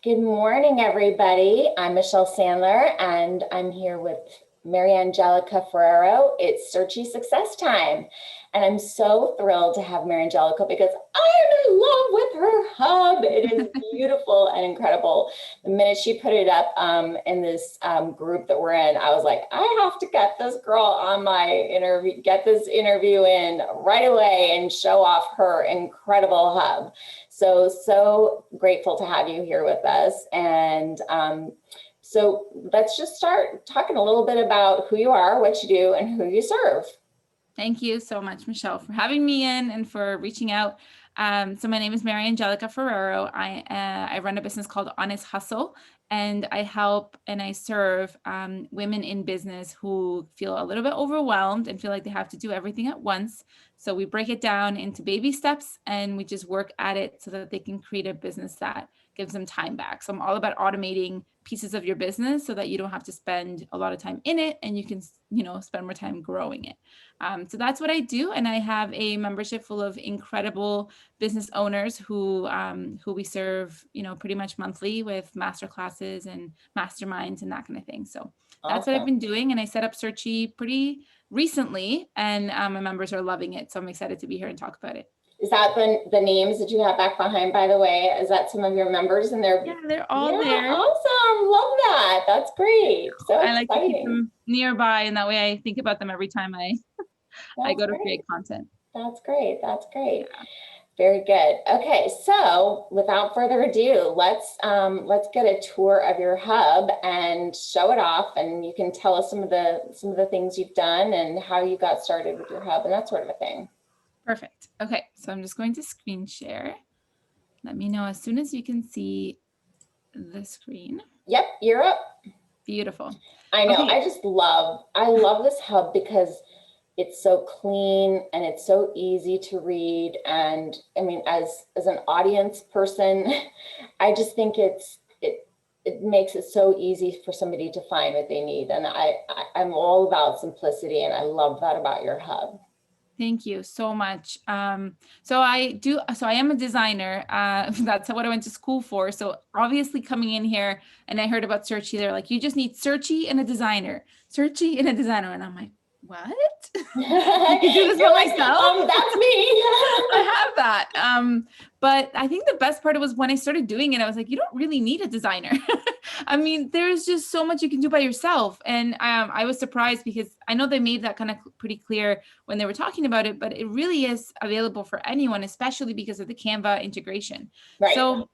Good morning, everybody. I'm Michelle Sandler, and I'm here with Mariangelica Forero. It's Searchie Success Time. And I'm so thrilled to have Mariangelica because I'm in love with her hub. It is beautiful and incredible. The minute she put it up in this group that we're in, I was like, I have to get this girl on my interview, get this interview in right away and show off her incredible hub. So grateful to have you here with us. And so let's just start talking a little bit about who you are, what you do, and who you serve. Thank you so much, Michelle, for having me in and for reaching out. So my name is Mariangelica Forero. I run a business called Honest Hustle, and I help and I serve women in business who feel a little bit overwhelmed and feel like they have to do everything at once. So we break it down into baby steps and we just work at it so that they can create a business that gives them time back. So I'm all about automating pieces of your business so that you don't have to spend a lot of time in it and you can, spend more time growing it. So that's what I do. And I have a membership full of incredible business owners who we serve, pretty much monthly with master classes and masterminds and that kind of thing. So that's what I've been doing. And I set up Searchie pretty recently and my members are loving it. So I'm excited to be here and talk about it. Is that the names that you have back behind, by the way? Is that some of your members and Yeah, they're all there. Awesome. Love that. That's great. So I like to keep them nearby and that way I think about them every time I go to create content. That's great. That's great. Yeah. Very good. Okay, so without further ado, let's get a tour of your hub and show it off, and you can tell us some of the things you've done and how you got started with your hub and that sort of a thing. Perfect. Okay, so I'm just going to screen share. Let me know as soon as you can see the screen. Yep, you're up. Beautiful. I know. Okay. I love this hub because it's so clean and it's so easy to read. And I mean, as an audience person, I just think it makes it so easy for somebody to find what they need. And I'm all about simplicity, and I love that about your hub. Thank you so much. So I am a designer. That's what I went to school for. So obviously coming in here and I heard about Searchie, they're like, you just need Searchie and a designer, Searchie and a designer. And I'm like, what? I can do this by myself. That's me. I have that. But I think the best part was when I started doing it, I was like, you don't really need a designer. I mean, there's just so much you can do by yourself. And I was surprised because I know they made that kind of pretty clear when they were talking about it, but it really is available for anyone, especially because of the Canva integration. Right. So,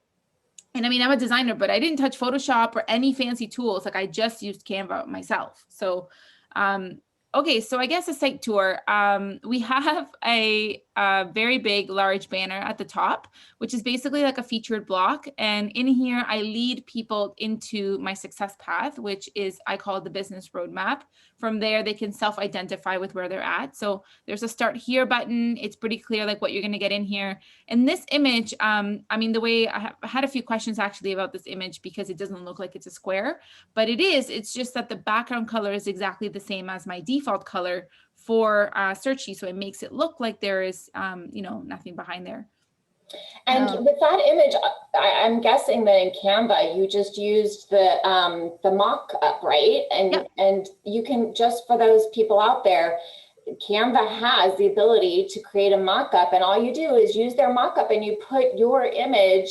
and I mean, I'm a designer, but I didn't touch Photoshop or any fancy tools. Like I just used Canva myself. So, okay, so I guess a site tour. We have a very big, large banner at the top, which is basically like a featured block. And in here, I lead people into my success path, which is, I call it the business roadmap. From there, they can self-identify with where they're at. So there's a start here button. It's pretty clear like what you're going to get in here. And this image, I mean, the way I had a few questions actually about this image because it doesn't look like it's a square, but it is. It's just that the background color is exactly the same as my default color for Searchie. So it makes it look like there is, nothing behind there. And with that image, I'm guessing that in Canva, you just used the Mockup, right? And yep. And you can, just for those people out there, Canva has the ability to create a Mockup, and all you do is use their Mockup and you put your image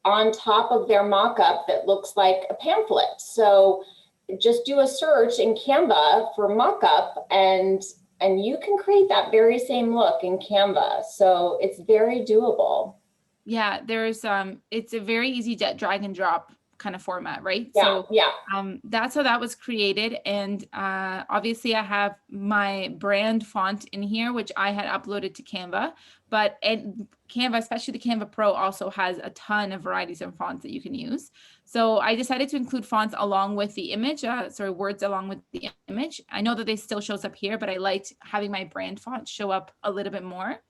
on top of their Mockup that looks like a pamphlet. So just do a search in Canva for Mockup and you can create that very same look in Canva. So it's very doable. Yeah, there's it's a very easy drag and drop kind of format, right? Yeah, so yeah. That's how that was created. And obviously I have my brand font in here, which I had uploaded to Canva, but Canva, especially the CanvaPro, also has a ton of varieties of fonts that you can use. So I decided to include fonts along with the image, words along with the image. I know that they still shows up here, but I liked having my brand font show up a little bit more,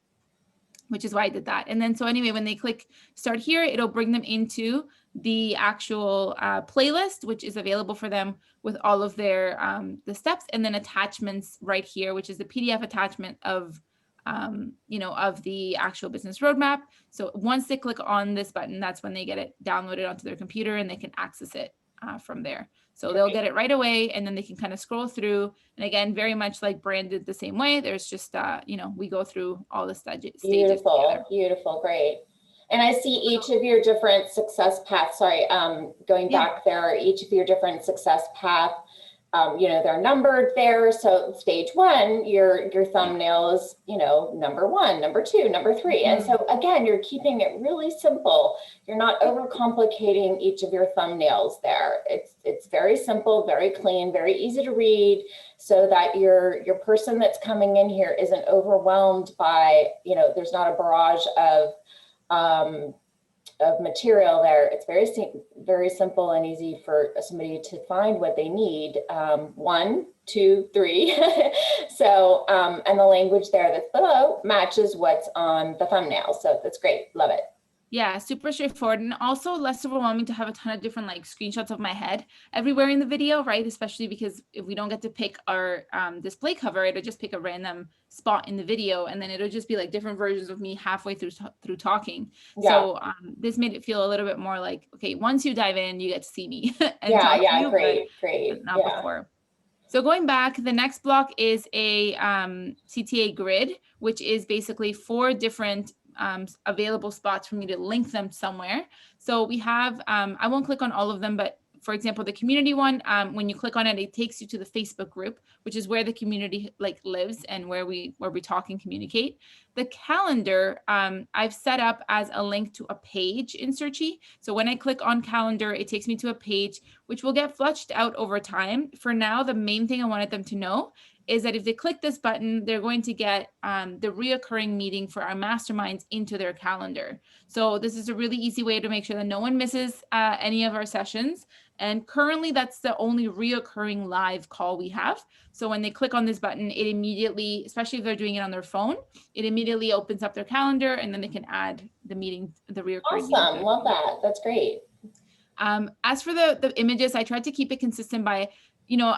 which is why I did that. And then, so anyway, when they click start here, it'll bring them into the actual playlist, which is available for them with all of their the steps, and then attachments right here, which is the PDF attachment of you know, of the actual business roadmap. So once they click on this button, that's when they get it downloaded onto their computer and they can access it from there. So they'll get it right away, and then they can kind of scroll through. And again, very much like branded the same way. There's just, you know, we go through all the stages. Beautiful, beautiful, great. And I see each of your different success paths, sorry, going back there, each of your different success path, you know, they're numbered there. So stage one, your thumbnail is, you know, number 1, number 2, number 3. And so again, you're keeping it really simple. You're not overcomplicating each of your thumbnails there. It's very simple, very clean, very easy to read, so that your person that's coming in here isn't overwhelmed by, you know, there's not a barrage of material there. It's very simple and easy for somebody to find what they need. 1, 2, 3. So, and the language there that's below matches what's on the thumbnail. So that's great. Love it. Yeah, super straightforward, and also less overwhelming to have a ton of different like screenshots of my head everywhere in the video, right? Especially because if we don't get to pick our display cover, it'll just pick a random spot in the video, and then it'll just be like different versions of me halfway through talking. Yeah. So this made it feel a little bit more like, okay, once you dive in, you get to see me and talk to you, great. But not before. So going back, the next block is a CTA Grid, which is basically 4 different available spots for me to link them somewhere. So we have, I won't click on all of them, but for example, the community one, when you click on it, it takes you to the Facebook group, which is where the community like lives and where we talk and communicate. The calendar, I've set up as a link to a page in Searchie. So when I click on calendar, it takes me to a page, which will get flushed out over time. For now, the main thing I wanted them to know is that if they click this button, they're going to get the reoccurring meeting for our masterminds into their calendar. So this is a really easy way to make sure that no one misses any of our sessions. And currently that's the only reoccurring live call we have. So when they click on this button, it immediately, especially if they're doing it on their phone, it immediately opens up their calendar, and then they can add the meeting, the reoccurring meeting. Awesome, love that, that's great. As for the images, I tried to keep it consistent by, you know,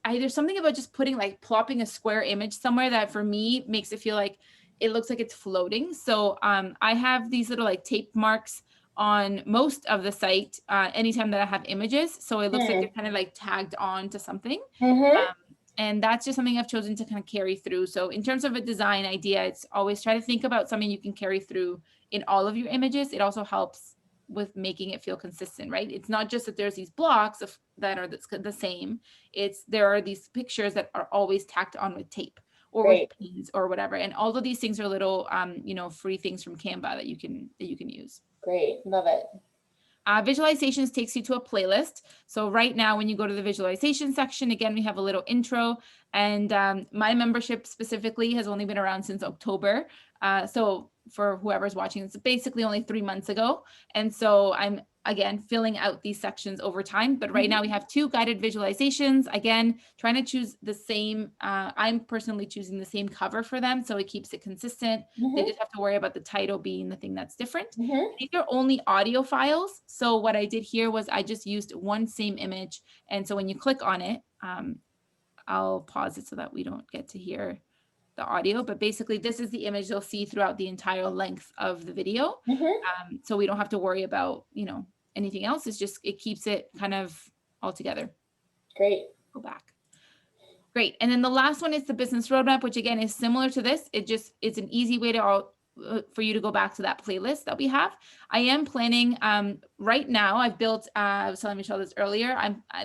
there's something about just putting like plopping a square image somewhere that for me makes it feel like it looks like it's floating. So I have these little like tape marks on most of the site anytime that I have images. So it looks like they're kind of like tagged on to something. And that's just something I've chosen to kind of carry through. So in terms of a design idea, it's always try to think about something you can carry through in all of your images. It also helps with making it feel consistent, right? It's not just that there's these blocks that are the same. There are these pictures that are always tacked on with tape or with pins or whatever. And all of these things are little, you know, free things from Canva that you can use. Great, love it. Visualizations takes you to a playlist. So right now, when you go to the visualization section, again, we have a little intro, and my membership specifically has only been around since October. So for whoever's watching, it's basically only 3 months ago. And so I'm, again, filling out these sections over time. But right now we have 2 guided visualizations. Again, trying to choose the same, I'm personally choosing the same cover for them, so it keeps it consistent. They just have to worry about the title being the thing that's different. These are only audio files. So what I did here was I just used one same image. And so when you click on it, I'll pause it so that we don't get to hear the audio, but basically this is the image you'll see throughout the entire length of the video. So we don't have to worry about, you know, anything else. It's just, it keeps it kind of all together. Great. Go back. Great. And then the last one is the business roadmap, which again is similar to this. It's an easy way to for you to go back to that playlist that we have. I am planning right now. I've built, I was telling Michelle this earlier,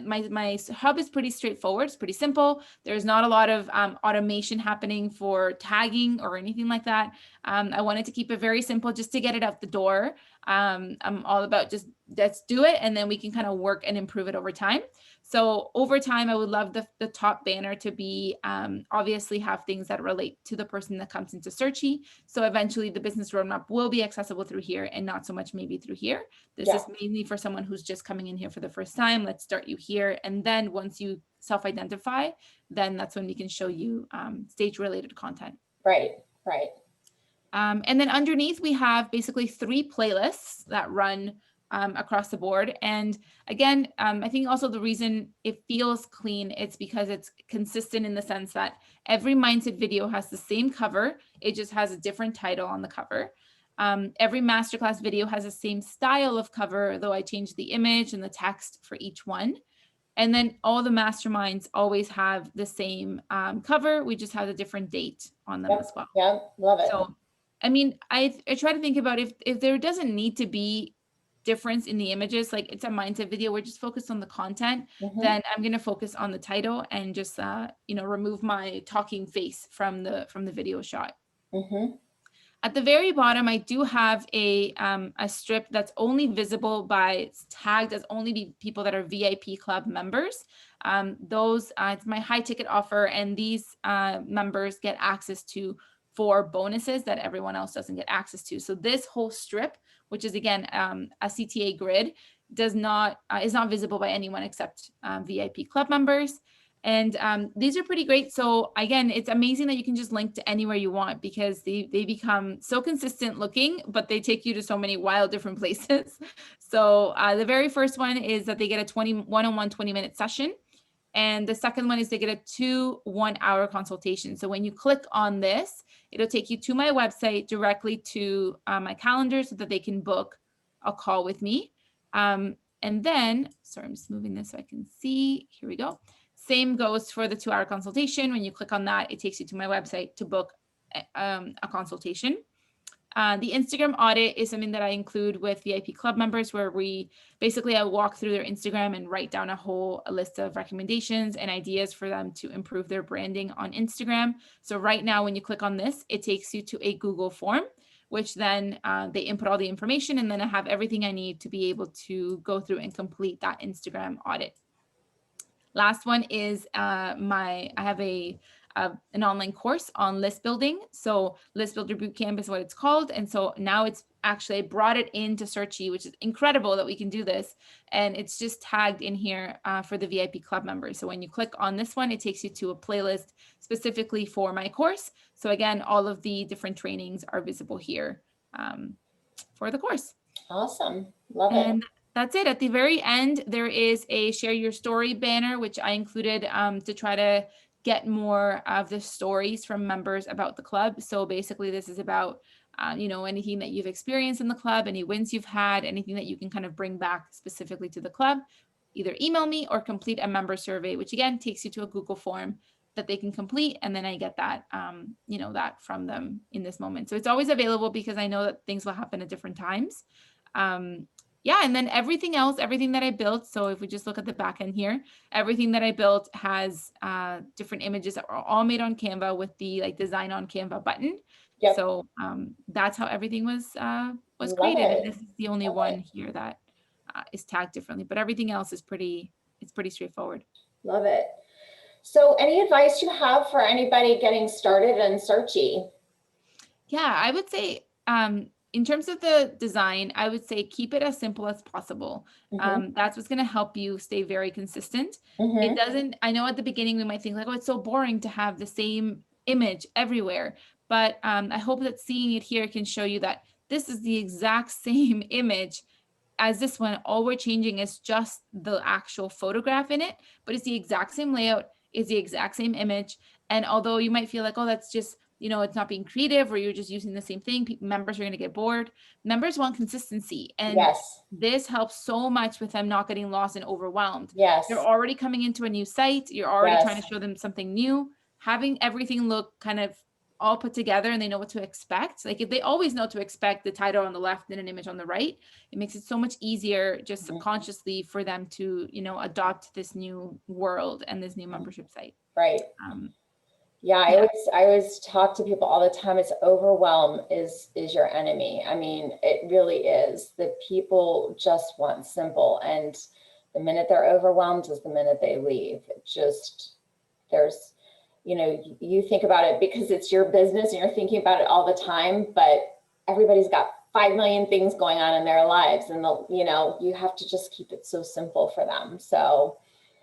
my hub is pretty straightforward. It's pretty simple. There's not a lot of automation happening for tagging or anything like that. I wanted to keep it very simple just to get it out the door. I'm all about just let's do it, and then we can kind of work and improve it over time. So over time, I would love the top banner to be obviously have things that relate to the person that comes into Searchie. So eventually the business roadmap will be accessible through here and not so much maybe through here. This is mainly for someone who's just coming in here for the first time. Let's start you here. And then once you self-identify, then that's when we can show you stage related content. Right. And then underneath we have basically 3 playlists that run across the board. And again, I think also the reason it feels clean, it's because it's consistent in the sense that every mindset video has the same cover. It just has a different title on the cover. Every masterclass video has the same style of cover, though I changed the image and the text for each one. And then all the masterminds always have the same cover. We just have a different date on them as well. Yeah, love it. So, I mean, I try to think about if there doesn't need to be difference in the images, like it's a mindset video, we're just focused on the content, then I'm going to focus on the title and just, remove my talking face from the video shot. At the very bottom, I do have a strip that's only visible it's tagged as only people that are VIP club members. It's my high ticket offer, and these members get access to 4 bonuses that everyone else doesn't get access to. So this whole strip, which is again a CTA grid, is not visible by anyone except VIP club members. And these are pretty great. So again, it's amazing that you can just link to anywhere you want, because they become so consistent looking, but they take you to so many wild different places. So the very first one is that they get a one-on-one 20-minute session. And the second one is they get a 2 one-hour consultation. So when you click on this, it'll take you to my website directly to my calendar so that they can book a call with me. And then, sorry, I'm just moving this so I can see. Here we go. Same goes for the 2-hour consultation. When you click on that, it takes you to my website to book a consultation. The Instagram audit is something that I include with VIP club members, where I walk through their Instagram and write down a list of recommendations and ideas for them to improve their branding on Instagram. So right now, when you click on this, it takes you to a Google form, which then they input all the information, and then I have everything I need to be able to go through and complete that Instagram audit. Last one is I have an online course on list building. So List Builder Bootcamp is what it's called. And so now it's actually brought it into Searchie, which is incredible that we can do this. And it's just tagged in here for the VIP club members. So when you click on this one, it takes you to a playlist specifically for my course. So again, all of the different trainings are visible here for the course. Awesome. Love it. That's it. At the very end, there is a share your story banner, which I included to try to get more of the stories from members about the club. So basically this is about, anything that you've experienced in the club, any wins you've had, anything that you can kind of bring back specifically to the club. Either email me or complete a member survey, which again takes you to a Google form that they can complete. And then I get that, that from them in this moment. So it's always available because I know that things will happen at different times. And then everything that I built. So if we just look at the back end here, everything that I built has different images that were all made on Canva with the design on Canva button. Yep. So that's how everything was created. And this is the only one here that is tagged differently, but everything else is pretty straightforward. Love it. So any advice you have for anybody getting started in Searchie? Yeah, I would say, in terms of the design, I would say keep it as simple as possible. That's what's going to help you stay very consistent. It doesn't, I know at the beginning we might think like, oh, it's so boring to have the same image everywhere. But I hope that seeing it here can show you that this is the exact same image as this one. All we're changing is just the actual photograph in it, but it's the exact same layout, it's the exact same image. And although you might feel like, oh, that's just, it's not being creative, or you're just using the same thing, members are going to get bored. Members want consistency. And this helps so much with them not getting lost and overwhelmed. You're already coming into a new site. You're already trying to show them something new. Having everything look kind of all put together and they know what to expect. Like if they always know to expect the title on the left and an image on the right, it makes it so much easier just subconsciously for them to, adopt this new world and this new membership site. Right. I always talk to people all the time. It's overwhelm is your enemy. I mean, it really is. The people just want simple, and the minute they're overwhelmed is the minute they leave. You think about it because it's your business and you're thinking about it all the time, but everybody's got 5 million things going on in their lives, and you have to just keep it so simple for them. So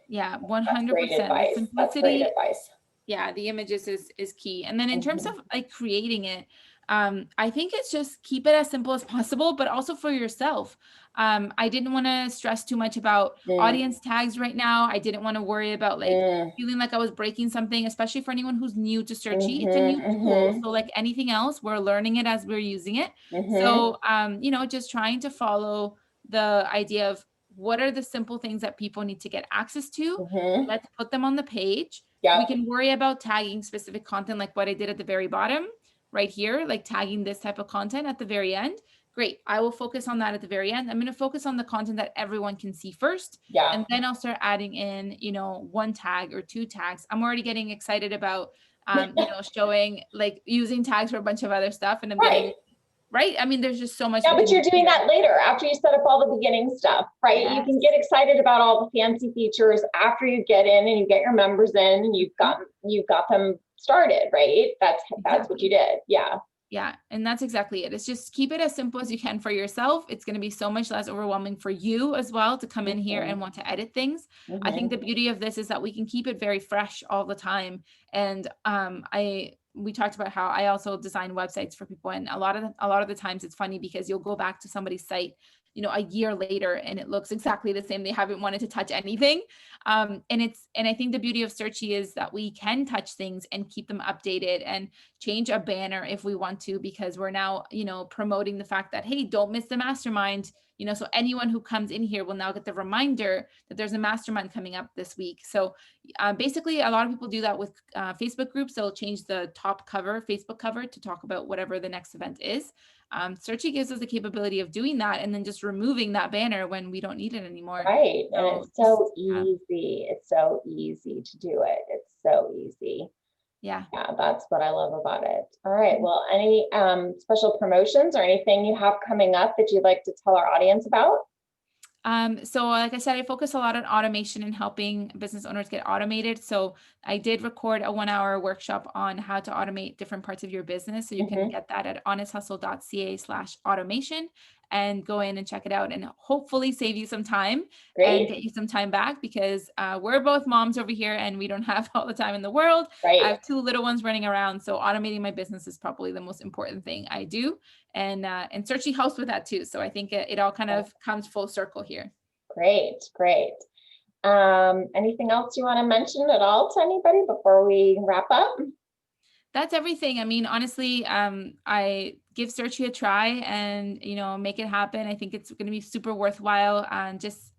yeah, 100%. That's great advice. Yeah, the images is key. And then in terms of creating it, I think it's just keep it as simple as possible, but also for yourself. I didn't want to stress too much about audience tags right now. I didn't want to worry about like feeling like I was breaking something, especially for anyone who's new to Searchie. It's a new tool. So like anything else, we're learning it as we're using it. So, you know, just trying to follow the idea of what are the simple things that people need to get access to. Let's put them on the page. We can worry about tagging specific content like what I did at the very bottom right here, like tagging this type of content at the very end. Great. I will focus on that at the very end. I'm going to focus on the content that everyone can see first. And then I'll start adding in, you know, 1 tag or 2 tags. I'm already getting excited about, you know, showing like using tags for a bunch of other stuff. And I'm getting, right? I mean, there's just so much. Yeah, but you're doing that later after you set up all the beginning stuff, right? You can get excited about all the fancy features after you get in and you get your members in and you've got them started, right? That's what you did. Yeah, and that's exactly it. It's just keep it as simple as you can for yourself. It's going to be so much less overwhelming for you as well to come in here and want to edit things. I think the beauty of this is that we can keep it very fresh all the time. And we talked about how I also design websites for people, and a lot of the times it's funny because you'll go back to somebody's site, you know, a year later and it looks exactly the same. They haven't wanted to touch anything. And I think the beauty of Searchie is that we can touch things and keep them updated and change a banner if we want to, because we're now, you know, promoting the fact that, hey, don't miss the mastermind, you know, so anyone who comes in here will now get the reminder that there's a mastermind coming up this week. So basically a lot of people do that with Facebook groups. They'll change the top cover, Facebook cover, to talk about whatever the next event is. Searchie gives us the capability of doing that and then just removing that banner when we don't need it anymore. Right. So and it's so easy. It's so easy to do it. It's so easy. Yeah, that's what I love about it. All right. Well, any special promotions or anything you have coming up that you'd like to tell our audience about? So like I said, I focus a lot on automation and helping business owners get automated. So I did record a 1-hour workshop on how to automate different parts of your business. So you can get that at honesthustle.ca/automation and go in and check it out and hopefully save you some time and get you some time back, because we're both moms over here and we don't have all the time in the world. I have 2 little ones running around. So automating my business is probably the most important thing I do. And Searchie helps with that too. So I think it all kind of comes full circle here. Great. Anything else you want to mention at all to anybody before we wrap up? That's everything. I mean, honestly, I give Searchie a try and, you know, make it happen. I think it's going to be super worthwhile. And just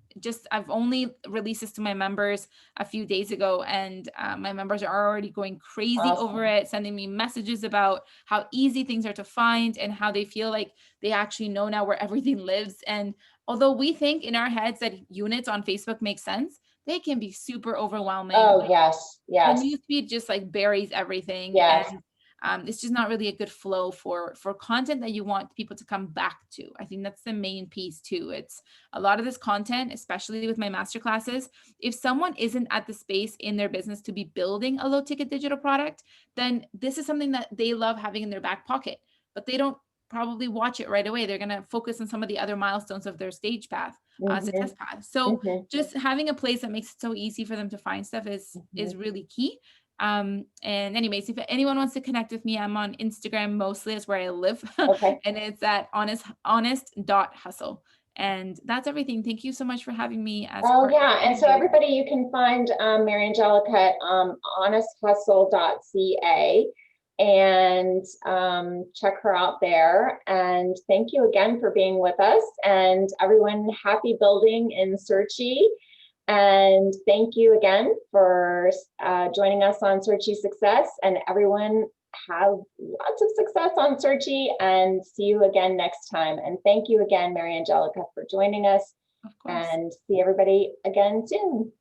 I've only released this to my members a few days ago, and my members are already going crazy over it, sending me messages about how easy things are to find and how they feel like they actually know now where everything lives. And although we think in our heads that units on Facebook make sense, they can be super overwhelming. Oh, yes. The newsfeed just like buries everything. And it's just not really a good flow for content that you want people to come back to. I think that's the main piece too. It's a lot of this content, especially with my masterclasses. If someone isn't at the space in their business to be building a low ticket digital product, then this is something that they love having in their back pocket, but they don't probably watch it right away. They're going to focus on some of the other milestones of their stage path, success path. So just having a place that makes it so easy for them to find stuff is really key. And anyways, if anyone wants to connect with me, I'm on Instagram mostly, is where I live. And it's at honest.hustle. And that's everything. Thank you so much for having me. And so everybody, you can find Mariangelica at honesthustle.ca and check her out there. And thank you again for being with us, and everyone, happy building in Searchie. And thank you again for joining us on Searchie Success, and everyone have lots of success on Searchie, and see you again next time. And thank you again, Mariangelica, for joining us, and see everybody again soon.